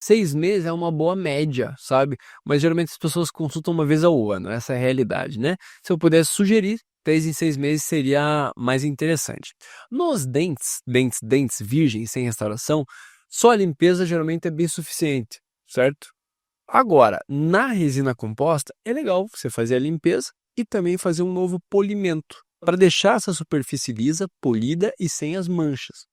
6 meses é uma boa média, sabe? Mas geralmente as pessoas consultam uma vez ao ano, essa é a realidade, né? Se eu pudesse sugerir, 3 em 6 meses seria mais interessante. Nos dentes virgens sem restauração, só a limpeza geralmente é bem suficiente, certo? Agora, na resina composta, é legal você fazer a limpeza e também fazer um novo polimento para deixar essa superfície lisa, polida e sem as manchas.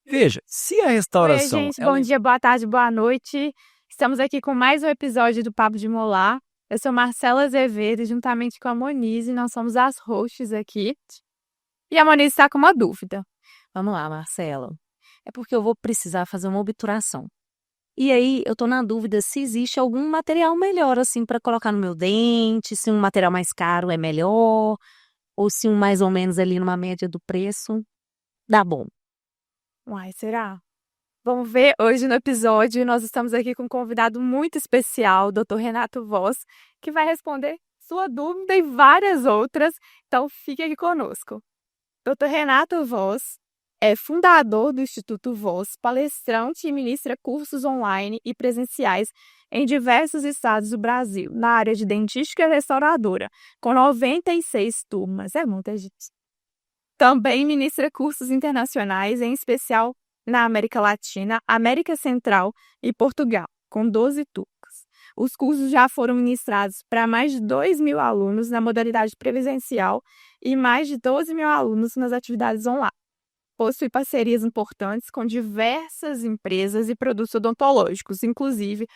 Veja, se a Oi, restauração gente, bom ela dia, boa tarde, boa noite. Estamos aqui com mais um episódio do Papo de Molar. Eu sou Marcela Azevedo, e juntamente com a Monize, nós somos as hosts aqui. E a Monize está com uma dúvida. Vamos lá, Marcela. É porque eu vou precisar fazer uma obturação. E aí, eu tô na dúvida se existe algum material melhor, assim, para colocar no meu dente, se um material mais caro é melhor, ou se um mais ou menos ali numa média do preço dá bom. Uai, será? Vamos ver hoje no episódio. Nós estamos aqui com um convidado muito especial, o Dr. Renato Voss, que vai responder sua dúvida e várias outras. Então, fique aqui conosco. Dr. Renato Voss é fundador do Instituto Voss, palestrante e ministra cursos online e presenciais em diversos estados do Brasil, na área de dentística restauradora, com 96 turmas. É muita gente. Também ministra cursos internacionais, em especial na América Latina, América Central e Portugal, com 12 turmas. Os cursos já foram ministrados para mais de 2.000 alunos na modalidade presencial e mais de 12.000 alunos nas atividades online. Possui parcerias importantes com diversas empresas e produtos odontológicos, inclusive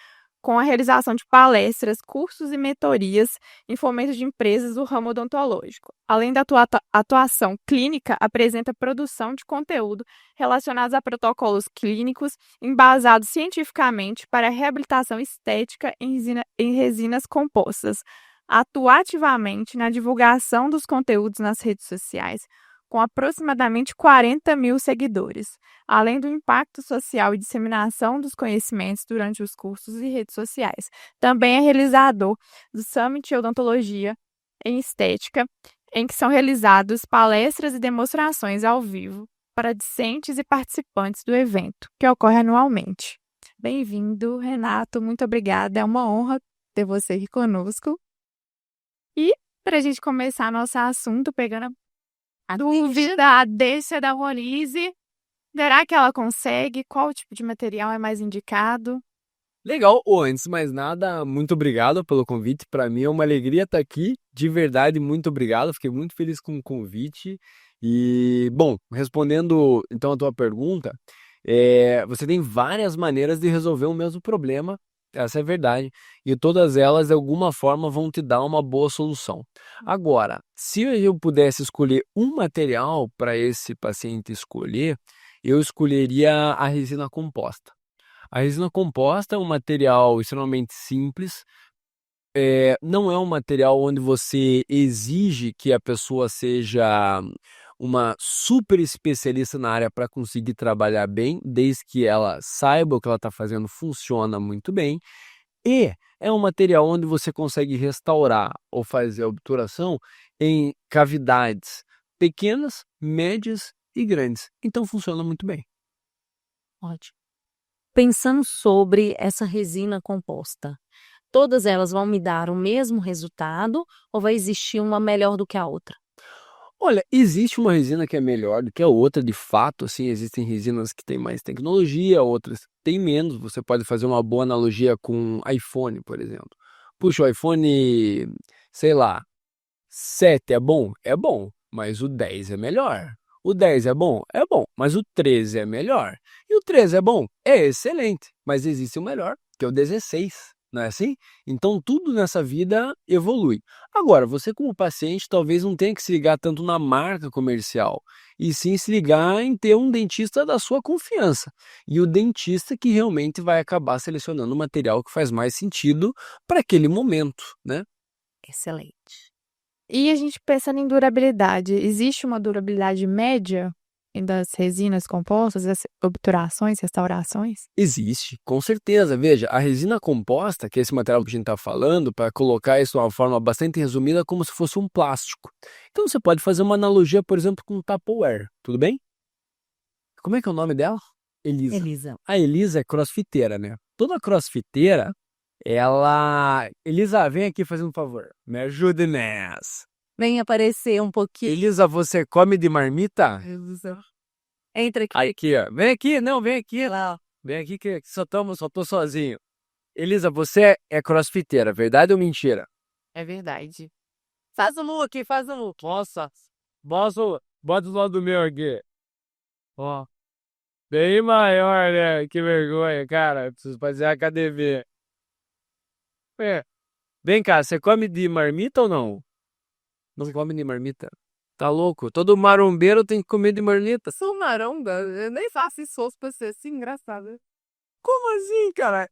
com a realização de palestras, cursos e mentorias em fomento de empresas do ramo odontológico. Além da atuação clínica, apresenta produção de conteúdo relacionados a protocolos clínicos embasados cientificamente para a reabilitação estética em resinas compostas. Atua ativamente na divulgação dos conteúdos nas redes sociais, com aproximadamente 40.000 seguidores, além do impacto social e disseminação dos conhecimentos durante os cursos e redes sociais. Também é realizador do Summit Odontologia em Estética, em que são realizadas palestras e demonstrações ao vivo para discentes e participantes do evento, que ocorre anualmente. Bem-vindo, Renato, muito obrigada, é uma honra ter você aqui conosco. E, para a gente começar nosso assunto, pegando a dúvida, a deixa da Monize. Será que ela consegue? Qual tipo de material é mais indicado? legal. Antes de mais nada, muito obrigado pelo convite. Para mim é uma alegria estar aqui. De verdade, muito obrigado. Fiquei muito feliz com o convite. E, bom, respondendo então a tua pergunta, você tem várias maneiras de resolver o mesmo problema. Essa é a verdade. E todas elas, de alguma forma, vão te dar uma boa solução. Agora, se eu pudesse escolher um material para esse paciente escolher, eu escolheria a resina composta. A resina composta é um material extremamente simples, não é um material onde você exige que a pessoa seja uma super especialista na área para conseguir trabalhar bem, desde que ela saiba o que ela está fazendo funciona muito bem. E é um material onde você consegue restaurar ou fazer a obturação em cavidades pequenas, médias e grandes. Então funciona muito bem. Ótimo. Pensando sobre essa resina composta, todas elas vão me dar o mesmo resultado ou vai existir uma melhor do que a outra? Olha, existe uma resina que é melhor do que a outra, de fato, assim, existem resinas que têm mais tecnologia, outras têm menos. Você pode fazer uma boa analogia com iPhone, por exemplo. Puxa, o iPhone, sei lá, 7 é bom? É bom, mas o 10 é melhor. O 10 é bom, mas o 13 é melhor. E o 13 é bom? É excelente, mas existe o melhor, que é o 16, não é assim? Então tudo nessa vida evolui. Agora, você como paciente talvez não tenha que se ligar tanto na marca comercial, e sim se ligar em ter um dentista da sua confiança. E o dentista que realmente vai acabar selecionando o material que faz mais sentido para aquele momento, né? Excelente. E a gente pensando em durabilidade, existe uma durabilidade média das resinas compostas, das obturações, restaurações? Existe, com certeza. Veja, a resina composta, que é esse material que a gente está falando, para colocar isso de uma forma bastante resumida, é como se fosse um plástico. Então você pode fazer uma analogia, por exemplo, com um Tupperware, tudo bem? Como é que é o nome dela? Elisa. Elisa. A Elisa é crossfiteira, né? Toda crossfiteira, ela... Elisa, vem aqui fazer um favor. Me ajude nessa. Vem aparecer um pouquinho. Elisa, você come de marmita? Entra aqui. Aqui, ó. Vem aqui, não, vem aqui. Lá, ó. Vem aqui que só tô sozinho. Elisa, você é crossfiteira, verdade ou mentira? É verdade. Faz o look, faz o look. Nossa, bota do lado do meu aqui. Ó, bem maior, né? Que vergonha, cara. Preciso fazer academia. É. Vem cá, você come de marmita ou não? Não come de marmita? Tá louco? Todo marombeiro tem que comer de marmita. Sou maromba, eu nem faço esforço pra ser assim, engraçada. Como assim, cara?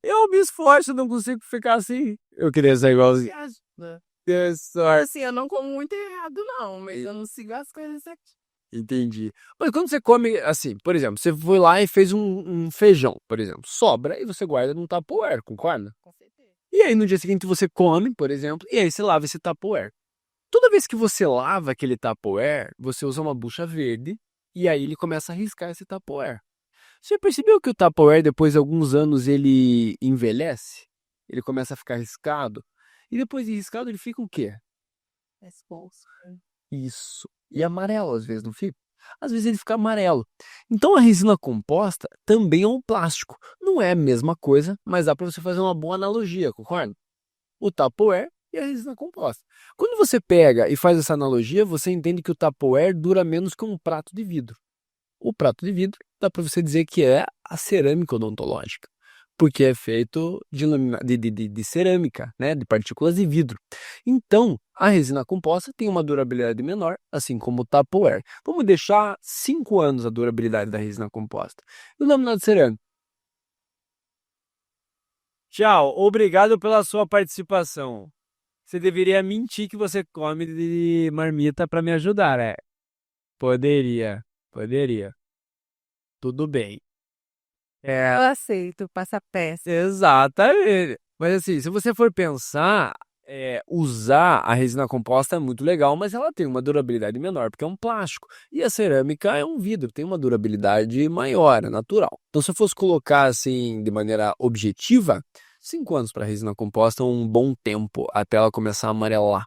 Eu me esforço, não consigo ficar assim. Eu queria ser igualzinho. Que sorte. Assim, eu não como muito errado, não, mas eu não sigo as coisas aqui. Entendi. Mas quando você come, assim, por exemplo, você foi lá e fez um feijão, por exemplo, sobra e você guarda num Tupperware, concorda? Com certeza. E aí no dia seguinte você come, por exemplo, e aí você lava esse Tupperware. Toda vez que você lava aquele Tupperware, você usa uma bucha verde e aí ele começa a riscar esse Tupperware. Você percebeu que o Tupperware, depois de alguns anos, ele envelhece? Ele começa a ficar riscado? E depois de riscado, ele fica o quê? Exposto. Isso. E amarelo, às vezes, não fica? Às vezes ele fica amarelo. Então a resina composta também é um plástico. Não é a mesma coisa, mas dá para você fazer uma boa analogia, concorda? O Tupperware e a resina composta. Quando você pega e faz essa analogia, você entende que o Tupperware dura menos que um prato de vidro. O prato de vidro dá para você dizer que é a cerâmica odontológica, porque é feito de cerâmica, né, de partículas de vidro. Então, a resina composta tem uma durabilidade menor, assim como o Tupperware. Vamos deixar 5 anos a durabilidade da resina composta. E o laminado cerâmico? Tchau, obrigado pela sua participação. Você deveria mentir que você come de marmita para me ajudar, é? Poderia. Tudo bem. É, Eu aceito, passa peça. exatamente. Mas assim, se você for pensar, usar a resina composta é muito legal, mas ela tem uma durabilidade menor, porque é um plástico. E a cerâmica é um vidro, tem uma durabilidade maior, é natural. Então, se eu fosse colocar assim, de maneira objetiva, 5 anos para a resina composta é um bom tempo até ela começar a amarelar.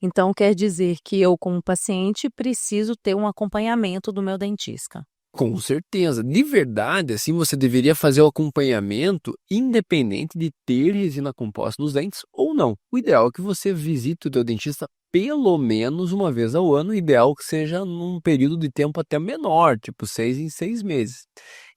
Então quer dizer que eu, como paciente, preciso ter um acompanhamento do meu dentista. Com certeza. De verdade, assim, você deveria fazer o acompanhamento independente de ter resina composta nos dentes ou não. O ideal é que você visite o teu dentista pelo menos uma vez ao ano, o ideal que seja num período de tempo até menor, tipo 6 em 6 meses.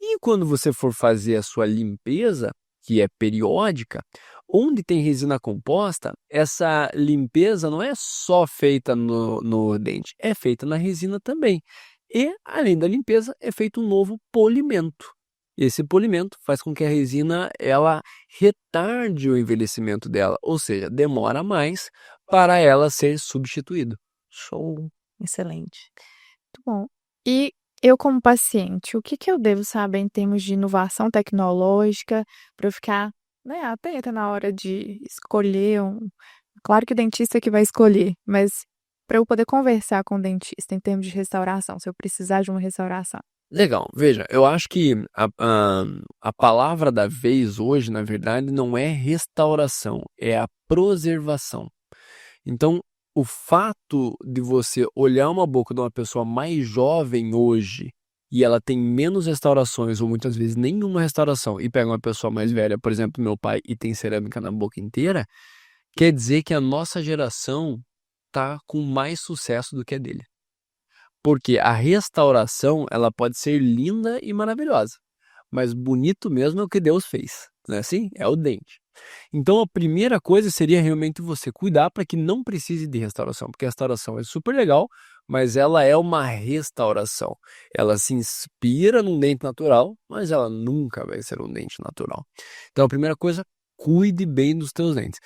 E quando você for fazer a sua limpeza, que é periódica, onde tem resina composta, essa limpeza não é só feita no dente, é feita na resina também. E, além da limpeza, é feito um novo polimento. Esse polimento faz com que a resina ela retarde o envelhecimento dela, ou seja, demora mais para ela ser substituída. Show, excelente. Muito bom. E eu, como paciente, o que eu devo saber em termos de inovação tecnológica para eu ficar, né, atenta na hora de escolher um. Claro que o dentista que vai escolher, mas para eu poder conversar com o dentista em termos de restauração, se eu precisar de uma restauração. Legal, veja, eu acho que a palavra da vez hoje, na verdade, não é restauração, é a preservação. Então, o fato de você olhar uma boca de uma pessoa mais jovem hoje e ela tem menos restaurações ou muitas vezes nenhuma restauração e pega uma pessoa mais velha, por exemplo, meu pai, e tem cerâmica na boca inteira, quer dizer que a nossa geração tá com mais sucesso do que a dele. Porque a restauração, ela pode ser linda e maravilhosa, mas bonito mesmo é o que Deus fez, não é assim? É o dente. Então a primeira coisa seria realmente você cuidar para que não precise de restauração, porque a restauração é super legal, mas ela é uma restauração. Ela se inspira num dente natural, mas ela nunca vai ser um dente natural. Então a primeira coisa, cuide bem dos teus dentes.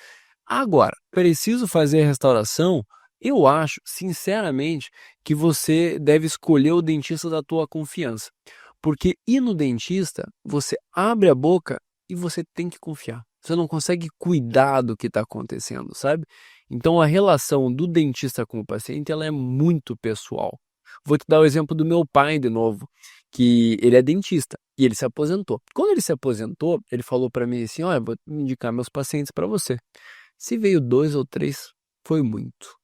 Agora, preciso fazer a restauração? Eu acho, sinceramente, que você deve escolher o dentista da tua confiança. Porque ir no dentista, você abre a boca e você tem que confiar. Você não consegue cuidar do que está acontecendo, sabe? Então a relação do dentista com o paciente ela é muito pessoal. Vou te dar o exemplo do meu pai de novo. que ele é dentista e ele se aposentou. Quando ele se aposentou, ele falou pra mim assim, olha, vou indicar meus pacientes pra você. Se veio 2 ou 3, foi muito.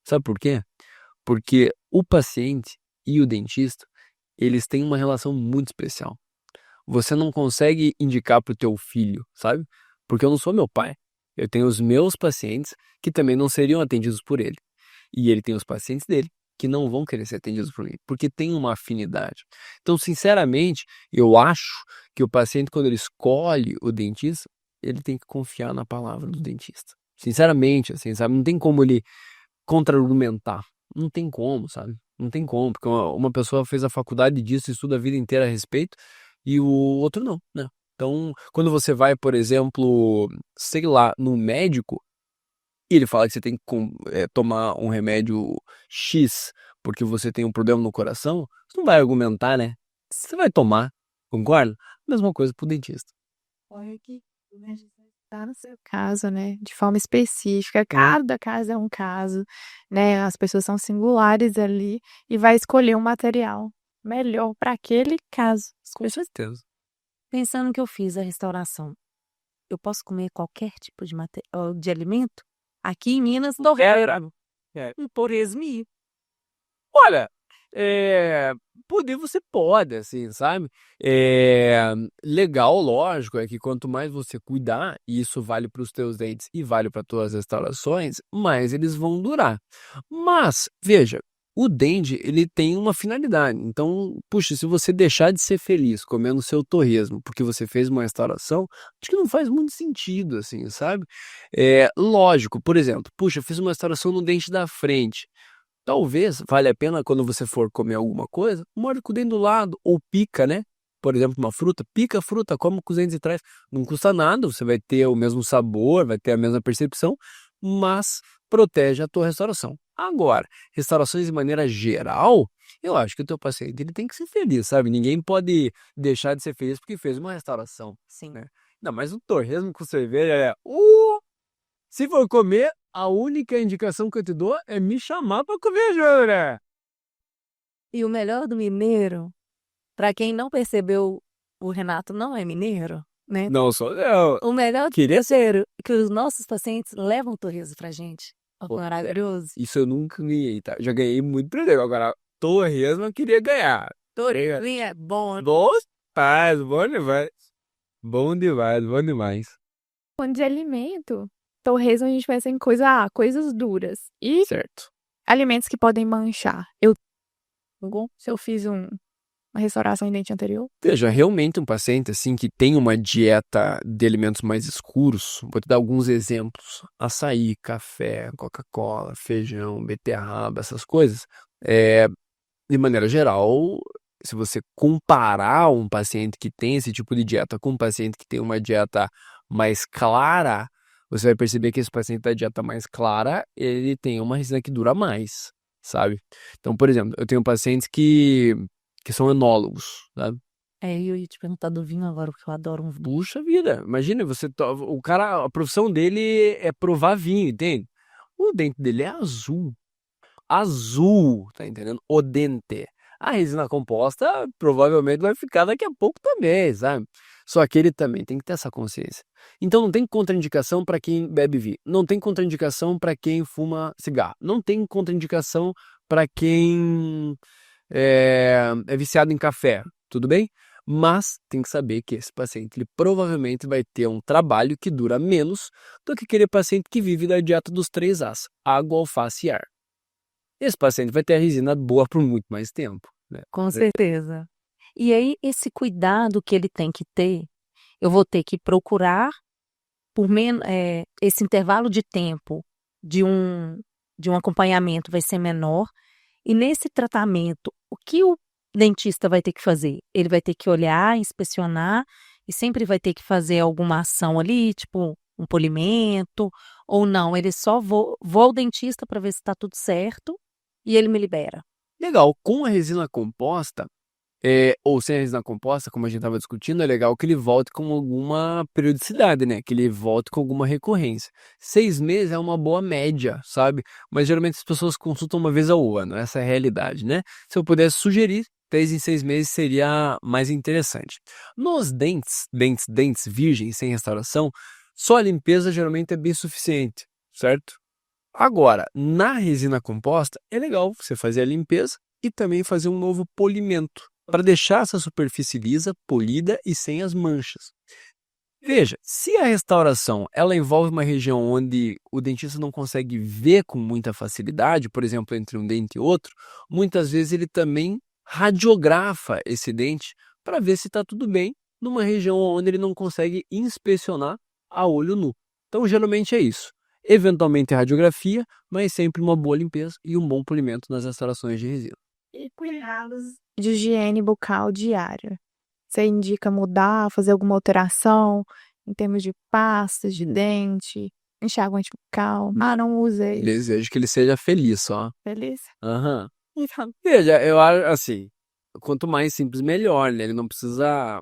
Sabe por quê? Porque o paciente e o dentista, eles têm uma relação muito especial. Você não consegue indicar pro teu filho, sabe? Porque eu não sou meu pai. Eu tenho os meus pacientes que também não seriam atendidos por ele. E ele tem os pacientes dele que não vão querer ser atendidos por mim, porque tem uma afinidade. Então, sinceramente, eu acho que o paciente, quando ele escolhe o dentista, ele tem que confiar na palavra do dentista. Sinceramente, assim, sabe? Não tem como ele contra-argumentar. Não tem como, sabe? Não tem como, porque uma pessoa fez a faculdade disso, estuda a vida inteira a respeito, e o outro não, né? Então, quando você vai, por exemplo, sei lá, no médico, e ele fala que você tem que tomar um remédio X porque você tem um problema no coração, você não vai argumentar, né? Você vai tomar, concorda? Mesma coisa pro dentista. Olha que o médico tá no seu caso, né? De forma específica. Cada caso é um caso, né? As pessoas são singulares ali e vai escolher um material melhor para aquele caso. Com certeza. Pensando que eu fiz a restauração, eu posso comer qualquer tipo de alimento? Aqui em Minas, um torresmi. Olha, poder você pode, assim, sabe? Legal, lógico, é que quanto mais você cuidar, e isso vale para os teus dentes e vale para tuas restaurações, mais eles vão durar. Mas, veja, o dente, ele tem uma finalidade. Então, puxa, se você deixar de ser feliz comendo seu torresmo porque você fez uma restauração, acho que não faz muito sentido, assim, sabe? Lógico, por exemplo, puxa, eu fiz uma restauração no dente da frente. Talvez valha a pena quando você for comer alguma coisa, morde com o dente do lado, ou pica, né? Por exemplo, uma fruta, pica a fruta, come com os dentes de trás. Não custa nada, você vai ter o mesmo sabor, vai ter a mesma percepção, mas protege a tua restauração. Agora, restaurações de maneira geral, eu acho que o teu paciente ele tem que ser feliz, sabe? Ninguém pode deixar de ser feliz porque fez uma restauração, Sim. né? Não, mas o torresmo com cerveja se for comer, a única indicação que eu te dou é me chamar pra comer junto, né? E o melhor do mineiro, para quem não percebeu, o Renato não é mineiro, né? Não sou eu. O melhor Queria ser que os nossos pacientes levam torresmo pra gente. Pô, Maravilhoso. Isso eu nunca ganhei, tá? Já ganhei muito prêmio. Agora, torresmo eu queria ganhar. Torresmo é bom. Bom demais, bom demais. Bom demais, bom demais. Quando de alimento, torresmo a gente pensa em coisas duras. E Certo. alimentos que podem manchar. Se eu fiz uma restauração em dente anterior, Veja, realmente um paciente assim que tem uma dieta de alimentos mais escuros, vou te dar alguns exemplos: açaí, café, Coca-Cola, feijão, beterraba, essas coisas. De maneira geral, se você comparar um paciente que tem esse tipo de dieta com um paciente que tem uma dieta mais clara, você vai perceber que esse paciente da dieta mais clara, ele tem uma resina que dura mais, sabe? Então, por exemplo, eu tenho pacientes que são enólogos, sabe? Eu ia te perguntar do vinho agora, porque eu adoro um vinho. Puxa vida, imagina, o cara, a profissão dele é provar vinho, entende? O dente dele é azul, tá entendendo? O dente. A resina composta provavelmente vai ficar daqui a pouco também, sabe? Só que ele também tem que ter essa consciência. Então não tem contraindicação para quem bebe vinho, não tem contraindicação para quem fuma cigarro, não tem contraindicação para quem é viciado em café, tudo bem? Mas tem que saber que esse paciente ele provavelmente vai ter um trabalho que dura menos do que aquele paciente que vive da dieta dos 3 As: água, alface e ar. Esse paciente vai ter a resina boa por muito mais tempo, né? Com certeza. E aí, esse cuidado que ele tem que ter, eu vou ter que procurar por esse intervalo de tempo de um acompanhamento vai ser menor. E nesse tratamento, o que o dentista vai ter que fazer? Ele vai ter que olhar, inspecionar e sempre vai ter que fazer alguma ação ali, tipo um polimento, ou não, ele só vou ao dentista para ver se está tudo certo e ele me libera. Legal, com a resina composta, ou sem a resina composta, como a gente estava discutindo, é legal que ele volte com alguma periodicidade, né? Que ele volte com alguma recorrência. 6 meses é uma boa média, sabe? Mas geralmente as pessoas consultam uma vez ao ano, essa é a realidade, né? Se eu pudesse sugerir, 3 em 6 meses seria mais interessante. Nos dentes virgens sem restauração, só a limpeza geralmente é bem suficiente, certo? Agora, na resina composta, é legal você fazer a limpeza e também fazer um novo polimento para deixar essa superfície lisa, polida e sem as manchas. Veja, se a restauração ela envolve uma região onde o dentista não consegue ver com muita facilidade, por exemplo, entre um dente e outro, muitas vezes ele também radiografa esse dente para ver se está tudo bem numa região onde ele não consegue inspecionar a olho nu. Então, geralmente é isso. Eventualmente radiografia, mas sempre uma boa limpeza e um bom polimento nas restaurações de resina. E cuidados de higiene bucal diária. Você indica mudar, fazer alguma alteração em termos de pastas de dente, enxaguante bucal? Ah, não usei. Desejo que ele seja feliz só. Feliz? Aham. Então, Veja, eu acho assim, quanto mais simples, melhor, né? Ele não precisa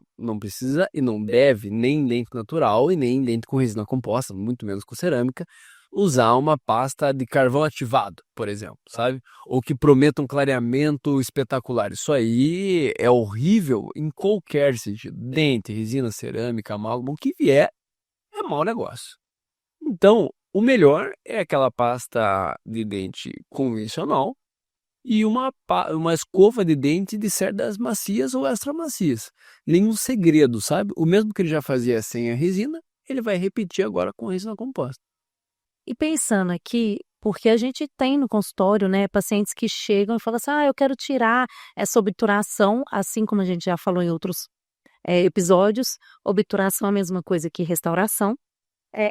e não deve, nem dente natural e nem dente com resina composta, muito menos com cerâmica, usar uma pasta de carvão ativado, por exemplo, sabe? Ou que prometa um clareamento espetacular. Isso aí é horrível em qualquer sentido. Dente, resina, cerâmica, amálgama, o que vier é mau negócio. Então, o melhor é aquela pasta de dente convencional e uma escova de dente de cerdas macias ou extra macias. Nenhum segredo, sabe? O mesmo que ele já fazia sem a resina, ele vai repetir agora com a resina composta. E pensando aqui, porque a gente tem no consultório, né, pacientes que chegam e falam assim, eu quero tirar essa obturação, assim como a gente já falou em outros episódios, obturação é a mesma coisa que restauração.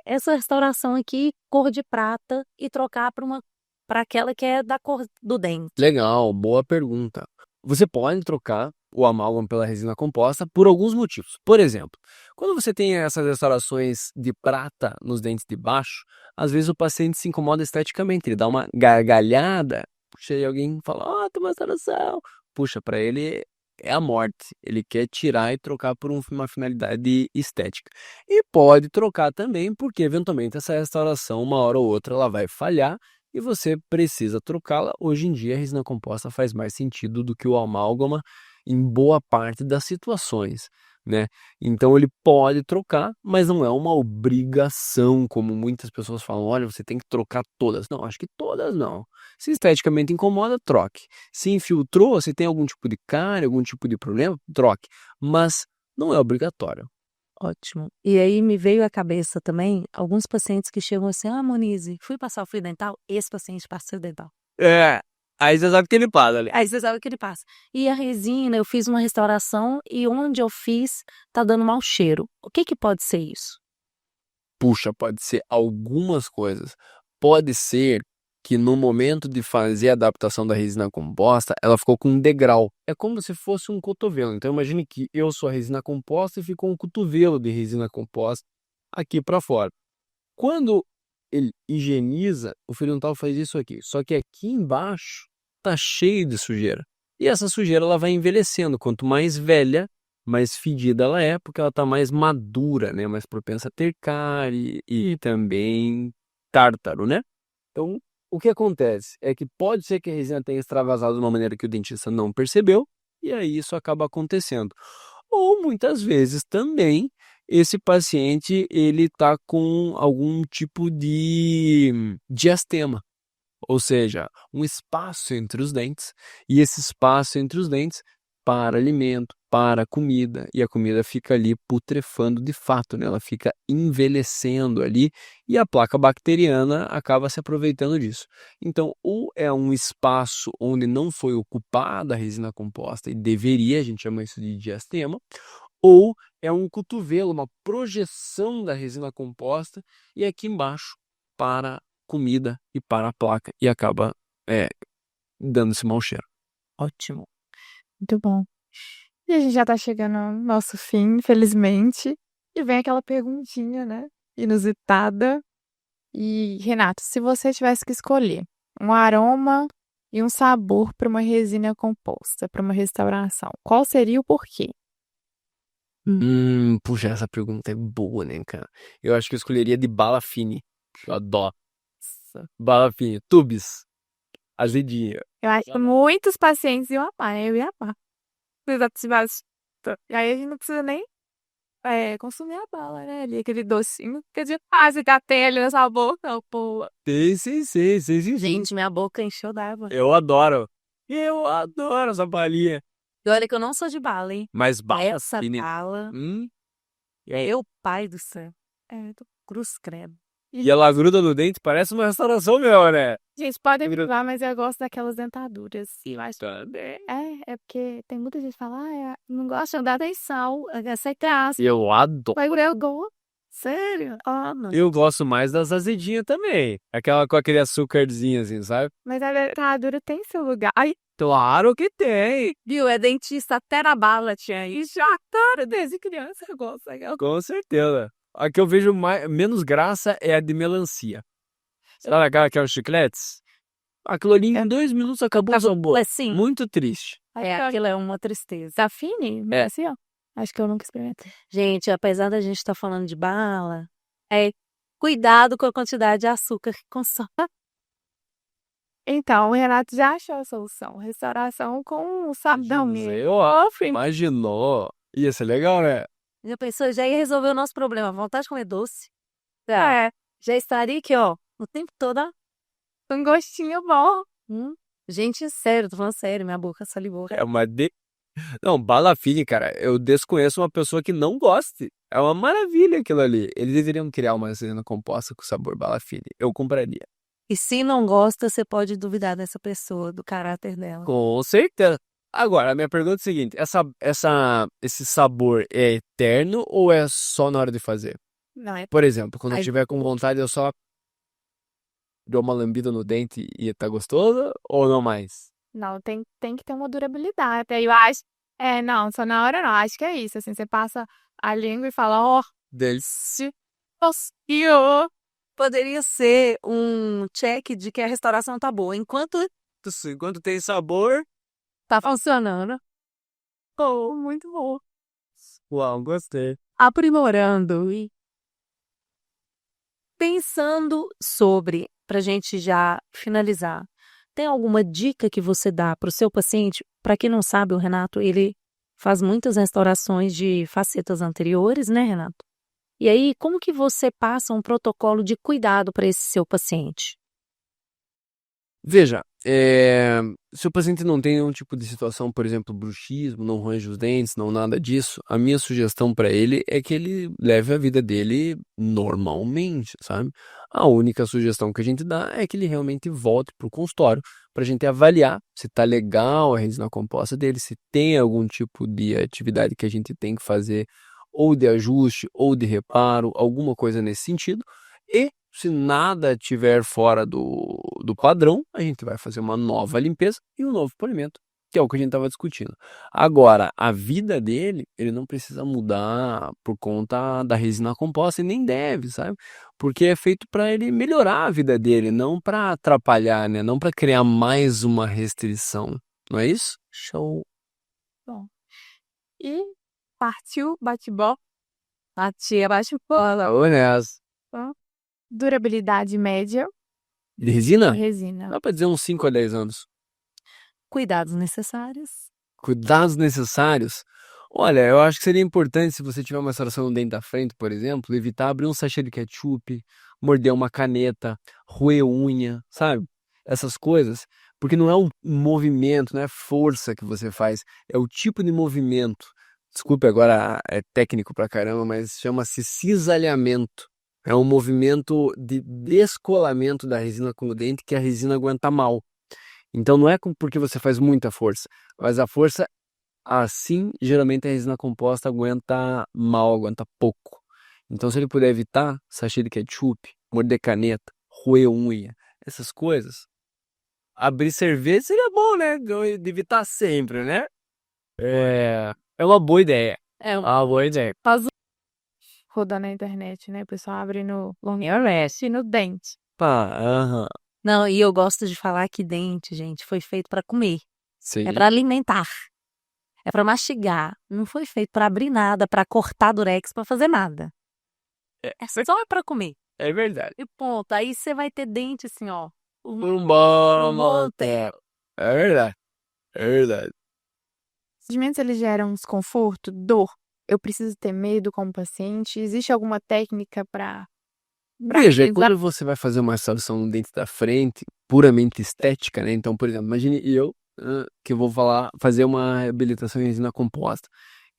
Essa restauração aqui, cor de prata, e trocar para aquela que é da cor do dente. Legal, boa pergunta. Você pode trocar o amálgama pela resina composta por alguns motivos. Por exemplo, quando você tem essas restaurações de prata nos dentes de baixo, às vezes o paciente se incomoda esteticamente, ele dá uma gargalhada, puxa, e alguém fala, tem uma restauração. Puxa, para ele é a morte, ele quer tirar e trocar por uma finalidade estética. E pode trocar também, porque eventualmente essa restauração, uma hora ou outra, ela vai falhar, e você precisa trocá-la. Hoje em dia, a resina composta faz mais sentido do que o amálgama em boa parte das situações, né? Então, ele pode trocar, mas não é uma obrigação, como muitas pessoas falam, olha, você tem que trocar todas. Não, acho que todas não. Se esteticamente incomoda, troque. Se infiltrou, se tem algum tipo de cárie, algum tipo de problema, troque. Mas não é obrigatório. Ótimo. E aí me veio à cabeça também alguns pacientes que chegam assim, Monize, fui passar o fio dental, esse paciente passa o fio dental. Aí você sabe que ele passa ali. Aí você sabe o que ele passa. E a resina, eu fiz uma restauração e onde eu fiz tá dando mau cheiro. O que pode ser isso? Puxa, pode ser algumas coisas. Pode ser que no momento de fazer a adaptação da resina composta, ela ficou com um degrau. É como se fosse um cotovelo. Então imagine que eu sou a resina composta e ficou um cotovelo de resina composta aqui para fora. Quando ele higieniza, o fio dental faz isso aqui. Só que aqui embaixo tá cheio de sujeira. E essa sujeira ela vai envelhecendo. Quanto mais velha, mais fedida ela é, porque ela tá mais madura, né? Mais propensa a ter cárie e também tártaro, né? Então, o que acontece é que pode ser que a resina tenha extravasado de uma maneira que o dentista não percebeu, e aí isso acaba acontecendo. Ou muitas vezes também esse paciente ele está com algum tipo de diastema, ou seja, um espaço entre os dentes, e esse espaço entre os dentes para alimento, para comida, e a comida fica ali putrefando de fato, né? Ela fica envelhecendo ali e a placa bacteriana acaba se aproveitando disso. Então, ou é um espaço onde não foi ocupada a resina composta e deveria, a gente chama isso de diastema, ou é um cotovelo, uma projeção da resina composta e aqui embaixo para comida e para a placa e acaba dando esse mau cheiro. Ótimo. Muito bom. E a gente já tá chegando ao nosso fim, infelizmente. E vem aquela perguntinha, né? Inusitada. E, Renato, se você tivesse que escolher um aroma e um sabor para uma resina composta, para uma restauração, qual seria o porquê? Puxa, essa pergunta é boa, né, cara? Eu acho que eu escolheria de bala fine. Eu adoro. Bala fine. Tubes. Azedinha. Eu acho que muitos pacientes iam amar, né? Eu ia amar. precisa se basta. E aí a gente não precisa nem consumir a bala, né? Ali, aquele docinho. Porque de você já tem ali nessa boca, pô. Sim. Gente, minha boca encheu d'água. Eu adoro. Eu adoro essa balinha. E olha que eu não sou de bala, hein? Mas bala Essa fina. bala, E aí? meu pai do céu. Cruz credo. E ela gruda no dente, parece uma restauração, meu, né? Gente, podem provar, mas eu gosto daquelas dentaduras. E eu acho Também. é porque tem muita gente que fala, não gosta de dar atenção, é sem graça. Eu adoro. Mas eu gosto. Sério? Não. Eu gosto mais das azedinhas também. Aquela com aquele açúcarzinho, assim, sabe? Mas a dentadura tem seu lugar. Ai, Claro que tem. viu? É dentista até na bala, tia. E já, cara, desde criança eu gosto. Com certeza. A que eu vejo menos graça é a de melancia. Sabe aquela que é os chicletes? Aquilo ali em 2 minutos acabou o sabor. Assim, Muito triste. aquilo é uma tristeza. Tá fine? É. Assim, ó. Acho que eu nunca experimentei. Gente, apesar da gente estar falando de bala, cuidado com a quantidade de açúcar que consome. Então, o Renato já achou a solução. Restauração com o sabão mesmo. Imaginou. Ia ser legal, né? Já pensou? Já ia resolver o nosso problema. Vontade de comer doce. É, Já estaria aqui, ó, o tempo todo. Ó. um gostinho bom. Gente, sério, tô falando sério, minha boca salivou. É uma Não, bala fine, cara. Eu desconheço uma pessoa que não goste. É uma maravilha aquilo ali. Eles deveriam criar uma cena composta com sabor bala fine. Eu compraria. E se não gosta, você pode duvidar dessa pessoa, do caráter dela. Com certeza. Agora, a minha pergunta é a seguinte: esse sabor é eterno ou é só na hora de fazer? Não, é. Por exemplo, quando eu Ai. tiver com vontade, eu só dou uma lambida no dente e tá gostoso ou não mais? Não, tem que ter uma durabilidade. Aí eu acho. Não, só na hora não. Acho que é isso. Assim, você passa a língua e fala, ó, Delícia. Poderia ser um check de que a restauração tá boa. Enquanto Tem sabor. tá funcionando, muito bom. Uau, gostei. aprimorando e pensando sobre, pra gente já finalizar, tem alguma dica que você dá pro seu paciente? Para quem não sabe, o Renato, ele faz muitas restaurações de facetas anteriores, né, Renato? E aí, como que você passa um protocolo de cuidado para esse seu paciente? Veja, se o paciente não tem nenhum tipo de situação, por exemplo, bruxismo, não range os dentes, não nada disso, a minha sugestão para ele é que ele leve a vida dele normalmente, sabe? A única sugestão que a gente dá é que ele realmente volte pro consultório para a gente avaliar se tá legal a resina composta dele, se tem algum tipo de atividade que a gente tem que fazer, ou de ajuste, ou de reparo, alguma coisa nesse sentido. E se nada tiver fora do padrão, a gente vai fazer uma nova limpeza e um novo polimento, que é o que a gente estava discutindo. Agora, a vida dele, ele não precisa mudar por conta da resina composta e nem deve, sabe? Porque é feito para ele melhorar a vida dele, não para atrapalhar, né? Não para criar mais uma restrição. Não é isso? Show. Bom. E partiu, bate-bola. Batia, bate-bola. Ô, Ness. Durabilidade média. De resina? Resina. Dá para dizer uns 5 a 10 anos. Cuidados necessários. Cuidados necessários. Olha, eu acho que seria importante, se você tiver uma restauração no dente da frente, por exemplo, evitar abrir um sachê de ketchup, morder uma caneta, roer unha, sabe? Essas coisas. Porque não é um movimento, não é força que você faz, é o tipo de movimento. Desculpe, agora é técnico pra caramba, mas chama-se cisalhamento. É um movimento de descolamento da resina com o dente que a resina aguenta mal. Então não é porque você faz muita força, mas a força, assim, geralmente a resina composta aguenta mal, aguenta pouco. Então se ele puder evitar sachê de ketchup, morder caneta, roer unha, essas coisas, abrir cerveja seria bom, né? De evitar sempre, né? É uma boa ideia. É uma boa ideia. Rodando na internet, né? O pessoal abre no Longest e no dente. Pá, Não, e eu gosto de falar que dente, gente, foi feito para comer. Sim. É para alimentar. É para mastigar. Não foi feito para abrir nada, para cortar durex, para fazer nada. É só para comer. É verdade. E ponto. Aí você vai ter dente assim, ó. Um bom tempo. É verdade. É verdade. procedimentos eles geram desconforto, dor. Eu preciso ter medo como paciente? Existe alguma técnica para Veja, amenizar? quando você vai fazer uma restauração no dente da frente, puramente estética, né? Então, por exemplo, imagine eu que eu vou fazer uma reabilitação em resina composta.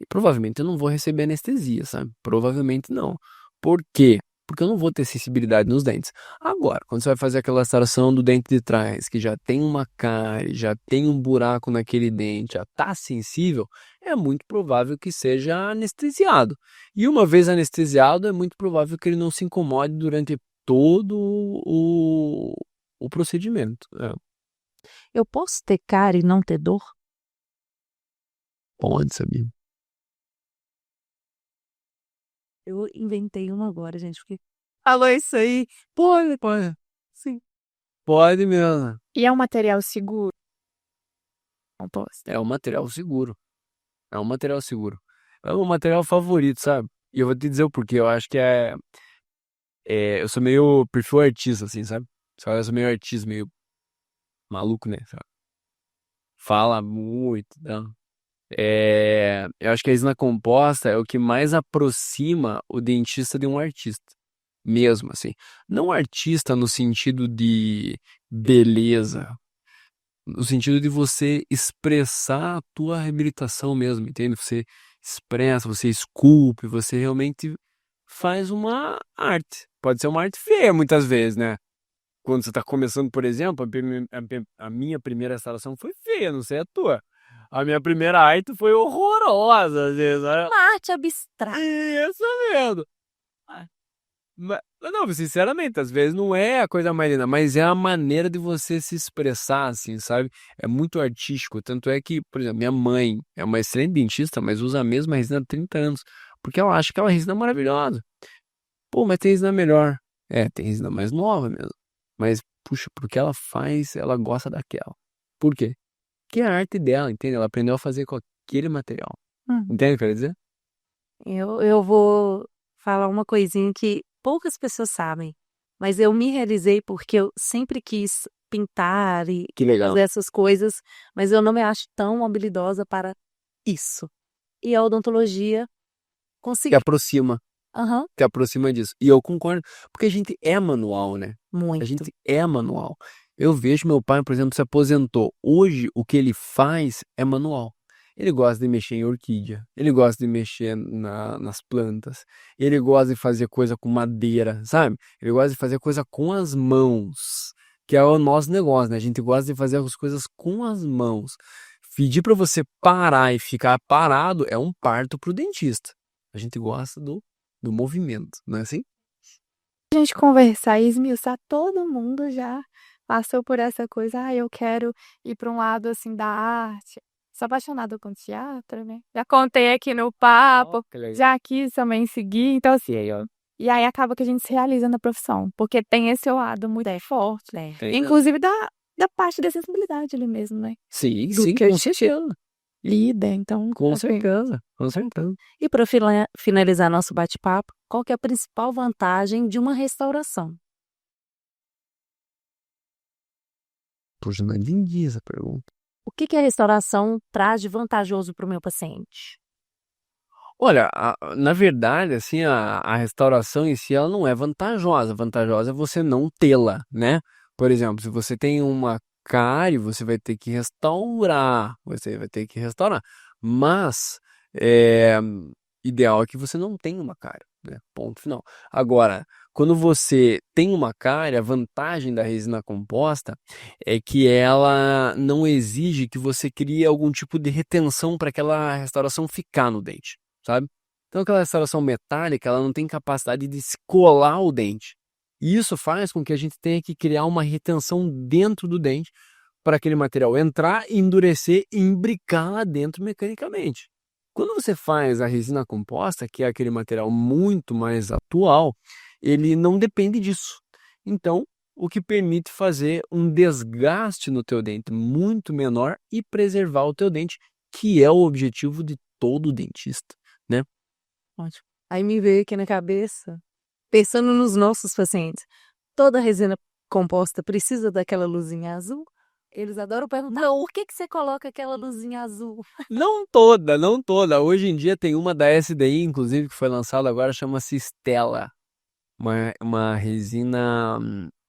E provavelmente eu não vou receber anestesia, sabe? Provavelmente não. Por quê? Porque eu não vou ter sensibilidade nos dentes. Agora, quando você vai fazer aquela restauração do dente de trás, que já tem uma cárie, já tem um buraco naquele dente, já tá sensível, é muito provável que seja anestesiado. E uma vez anestesiado, é muito provável que ele não se incomode durante todo o procedimento. Eu posso ter cárie e não ter dor? Pode, sabia? Eu inventei uma agora, gente, porque Falou isso aí. Pode. sim. Pode mesmo. E é um material seguro? Composto. É um material seguro. É um material seguro. É o material favorito, sabe? E eu vou te dizer o porquê. Eu acho que eu sou meio perfil artista, assim, sabe? Eu sou meio artista, meio maluco, né? Sabe? Fala muito, não. Eu acho que a resina composta é o que mais aproxima o dentista de um artista. Mesmo, assim. Não artista no sentido de beleza, no sentido de você expressar a tua reabilitação mesmo, entende? Você expressa, você esculpe, você realmente faz uma arte. Pode ser uma arte feia muitas vezes, né? Quando você está começando, por exemplo, a minha primeira instalação foi feia, não sei a tua. A minha primeira arte foi horrorosa, às vezes. Uma arte abstrata. Isso mesmo. Não, sinceramente, às vezes não é a coisa mais linda, mas é a maneira de você se expressar, assim, sabe? É muito artístico. Tanto é que, por exemplo, minha mãe é uma excelente dentista, mas usa a mesma resina há 30 anos. Porque ela acha aquela resina maravilhosa. Pô, mas tem resina melhor. Tem resina mais nova mesmo. Mas, puxa, porque ela faz, ela gosta daquela. Por quê? Porque é a arte dela, entende? Ela aprendeu a fazer com aquele material. Entende o que eu quero dizer? Eu vou falar uma coisinha que poucas pessoas sabem, mas eu me realizei porque eu sempre quis pintar e Que legal. fazer essas coisas, mas eu não me acho tão habilidosa para isso. E a odontologia Que conseguiu. aproxima. Aham, Que aproxima disso. E eu concordo, porque a gente é manual, né? A muito. gente é manual. Eu vejo meu pai, por exemplo, se aposentou. Hoje, o que ele faz é manual. Ele gosta de mexer em orquídea, ele gosta de mexer nas plantas, ele gosta de fazer coisa com madeira, sabe? Ele gosta de fazer coisa com as mãos, que é o nosso negócio, né? A gente gosta de fazer as coisas com as mãos. Pedir para você parar e ficar parado é um parto pro dentista. A gente gosta do movimento, não é assim? A gente conversar e esmiuçar, todo mundo já passou por essa coisa. Ah, eu quero ir para um lado assim da arte. Sou apaixonada com teatro, né? Já contei aqui no papo, Que legal. já quis também seguir, então assim, e aí acaba que a gente se realiza na profissão, porque tem esse lado muito forte, É. Tem, inclusive da parte da sensibilidade ali mesmo, né? sim, Do sim, que a com gente certeza. lida, então, Com assim, certeza, com certeza. E para finalizar nosso bate-papo, qual que é a principal vantagem de uma restauração? Puxa, não entendi essa pergunta. O que a restauração traz de vantajoso para o meu paciente? Olha, na verdade, assim, a restauração em si, ela não é vantajosa. Vantajosa é você não tê-la, né? Por exemplo, se você tem uma cárie, você vai ter que restaurar. Você vai ter que restaurar. Mas, é, ideal é que você não tenha uma cárie, né? Ponto final. Agora, quando você tem uma cárie, a vantagem da resina composta é que ela não exige que você crie algum tipo de retenção para aquela restauração ficar no dente, sabe? Então, aquela restauração metálica, ela não tem capacidade de se colar o dente. E isso faz com que a gente tenha que criar uma retenção dentro do dente para aquele material entrar, endurecer e imbricar lá dentro mecanicamente. Quando você faz a resina composta, que é aquele material muito mais atual, ele não depende disso. Então, o que permite fazer um desgaste no teu dente muito menor e preservar o teu dente, que é o objetivo de todo dentista, né? Ótimo. Aí me veio aqui na cabeça, pensando nos nossos pacientes, toda resina composta precisa daquela luzinha azul Eles adoram perguntar, por que que você coloca aquela luzinha azul? Não toda, não toda. Hoje em dia tem uma da SDI, inclusive, que foi lançada agora, chama-se Stella. Uma resina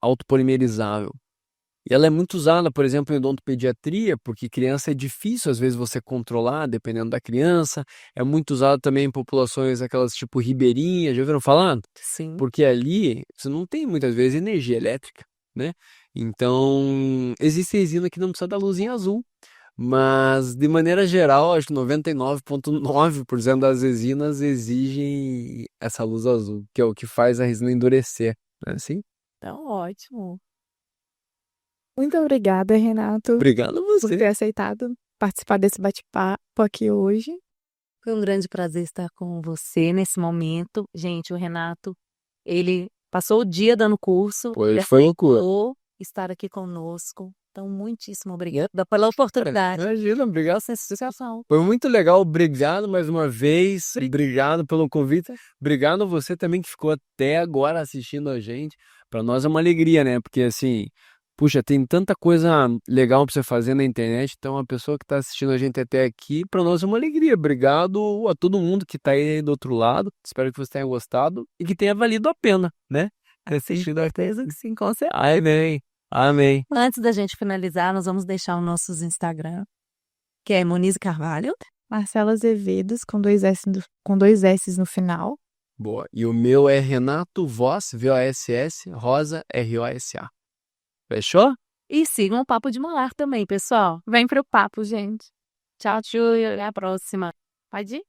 autopolimerizável. E ela é muito usada, por exemplo, em odontopediatria, porque criança é difícil, às vezes, você controlar, dependendo da criança. É muito usada também em populações, aquelas tipo ribeirinhas, já ouviram falar? Sim. Porque ali você não tem, muitas vezes, energia elétrica, né? Então, existe resina que não precisa da luzinha azul. Mas, de maneira geral, acho que 99,9% das resinas exigem essa luz azul, que é o que faz a resina endurecer, não é assim? Então, ótimo. Muito obrigada, Renato, Obrigado a por ter você. aceitado participar desse bate-papo aqui hoje. Foi um grande prazer estar com você nesse momento. Gente, o Renato, ele passou o dia dando curso, Pois ele foi loucura. aceitou estar aqui conosco. Então, muitíssimo obrigada pela oportunidade. Imagina, obrigado. Sensacional. Foi muito legal, obrigado mais uma vez, obrigado pelo convite, obrigado a você também que ficou até agora assistindo a gente. Para nós é uma alegria, né? Porque assim, puxa, tem tanta coisa legal para você fazer na internet, então a pessoa que está assistindo a gente até aqui, para nós é uma alegria. Obrigado a todo mundo que está aí do outro lado. Espero que você tenha gostado e que tenha valido a pena, né? Assistindo a Certeza que sim, com certeza. Amém. Amém. Antes da gente finalizar, nós vamos deixar os nossos Instagram, que é Monize Carvalho. Marcela Azevedos, com dois S no final. Boa. E o meu é Renato Voss, VOSS, Rosa, ROSA. Fechou? E sigam o Papo de Molar também, pessoal. Vem pro papo, gente. Tchau, tchau, e até a próxima. Pode ir?